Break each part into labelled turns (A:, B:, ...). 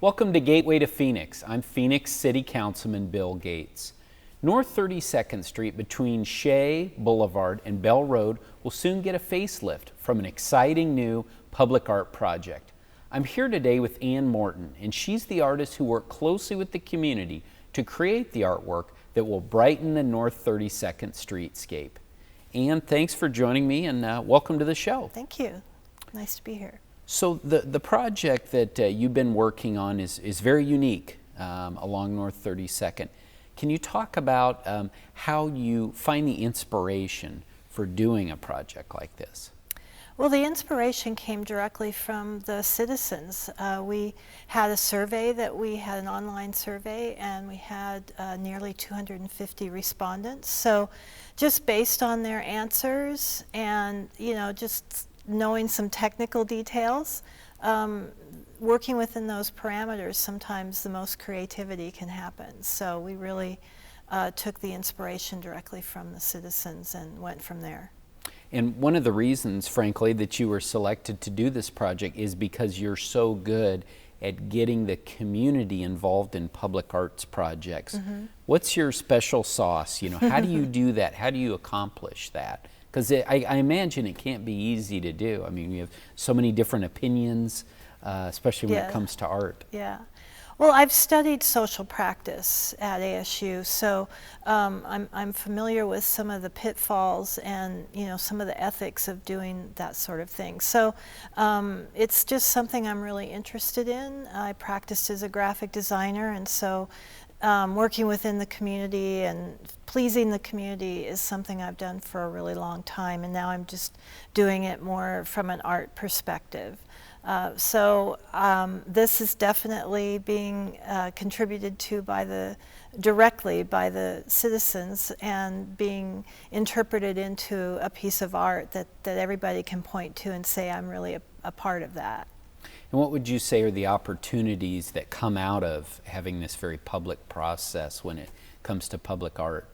A: Welcome to Gateway to Phoenix. I'm Phoenix City Councilman Bill Gates. North 32nd Street between Shea Boulevard and Bell Road will soon get a facelift from an exciting new public art project. I'm here today with Ann Morton, and she's the artist who worked closely with the community to create the artwork that will brighten the North 32nd streetscape. Ann, thanks for joining me, and welcome to the show.
B: Thank you. Nice to be here.
A: So the project that you've been working on is very unique along North 32nd. Can you talk about how you find the inspiration for doing a project like this?
B: Well, the inspiration came directly from the citizens. We had a survey an online survey, and we had nearly 250 respondents. So just based on their answers and, just knowing some technical details, working within those parameters, sometimes the most creativity can happen. So we really took the inspiration directly from the citizens and went from there.
A: And one of the reasons, frankly, that you were selected to do this project is because you're so good at getting the community involved in public arts projects. Mm-hmm. What's your special sauce? How do you do that? How do you accomplish that? Because I imagine it can't be easy to do. I mean, you have so many different opinions, especially when it comes to art.
B: Yeah. Well, I've studied social practice at ASU, so I'm familiar with some of the pitfalls and some of the ethics of doing that sort of thing. So it's just something I'm really interested in. I practiced as a graphic designer, and so working within the community and pleasing the community is something I've done for a really long time, and now I'm just doing it more from an art perspective. So this is definitely being contributed to directly by the citizens and being interpreted into a piece of art that everybody can point to and say, I'm really a part of that.
A: And what would you say are the opportunities that come out of having this very public process when it comes to public art?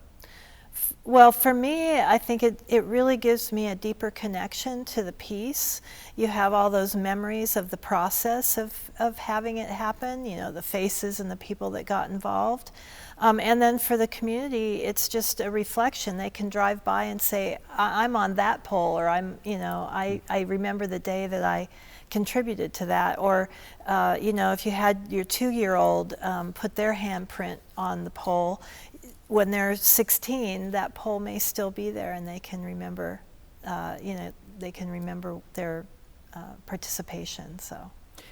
B: Well, for me, I think it really gives me a deeper connection to the piece. You have all those memories of the process of having it happen, the faces and the people that got involved. And then for the community, it's just a reflection. They can drive by and say, I'm on that pole, or I remember the day that I contributed to that. Or, if you had your 2-year-old put their handprint on the pole, when they're 16, that pole may still be there, and they can remember, they can remember their participation. So.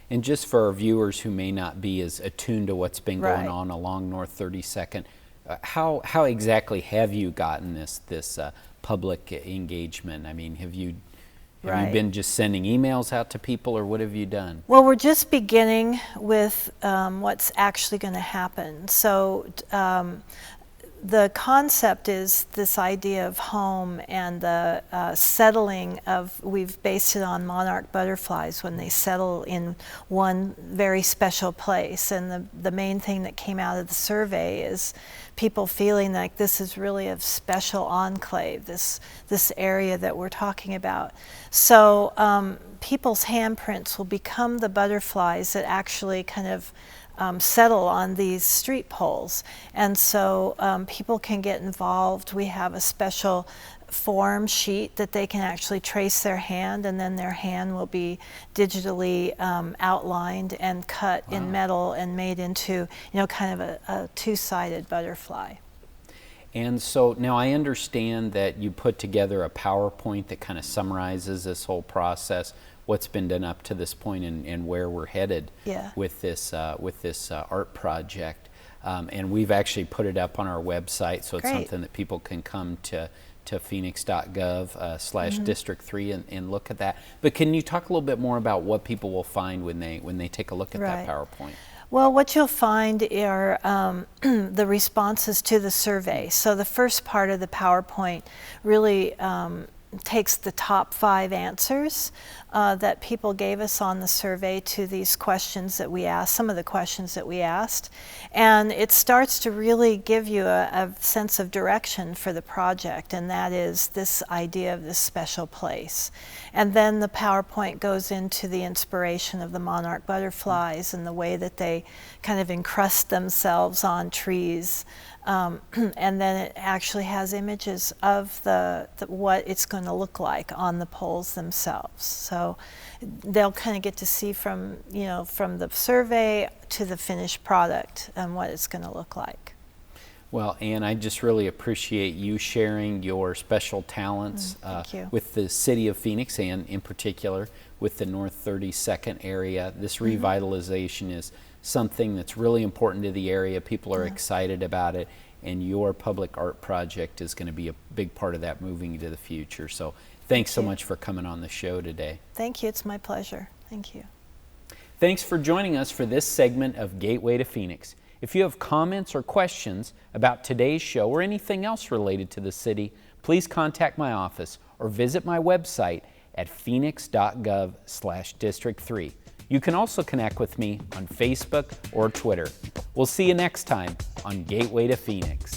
B: And
A: just for our viewers who may not be as attuned to what's been going on along North 32nd, how exactly have you gotten this public engagement? I mean, have you been just sending emails out to people, or what have you done?
B: Well, we're just beginning with what's actually going to happen. So. The concept is this idea of home and the settling of, we've based it on monarch butterflies when they settle in one very special place. And the main thing that came out of the survey is people feeling like this is really a special enclave, this area that we're talking about. So people's handprints will become the butterflies that actually kind of settle on these street poles. And so people can get involved. We have a special form sheet that they can actually trace their hand, and then their hand will be digitally outlined and cut in metal and made into kind of a two-sided butterfly.
A: And so now I understand that you put together a PowerPoint that kind of summarizes this whole process, what's been done up to this point, and where we're headed with this art project. And we've actually put it up on our website, so it's something that people can come to phoenix.gov/District 3 and look at that. But can you talk a little bit more about what people will find when they take a look at that PowerPoint?
B: Well, what you'll find are the responses to the survey. So the first part of the PowerPoint really takes the top 5 answers that people gave us on the survey to these questions that we asked, some of the questions that we asked. And it starts to really give you a sense of direction for the project, and that is this idea of this special place. And then the PowerPoint goes into the inspiration of the monarch butterflies and the way that they kind of encrust themselves on trees. And then it actually has images of what it's going to look like on the poles themselves. So they'll kind of get to see from the survey to the finished product and what it's going to look like.
A: Well, Ann, I just really appreciate you sharing your special talents with the city of Phoenix, and in particular with the North 32nd area. This revitalization is something that's really important to the area. People are excited about it, and your public art project is going to be a big part of that moving into the future. So thanks so much for coming on the show today.
B: Thank you. It's my pleasure. Thank you.
A: Thanks for joining us for this segment of Gateway to Phoenix. If you have comments or questions about today's show or anything else related to the city, please contact my office or visit my website at phoenix.gov/District 3. You can also connect with me on Facebook or Twitter. We'll see you next time on Gateway to Phoenix.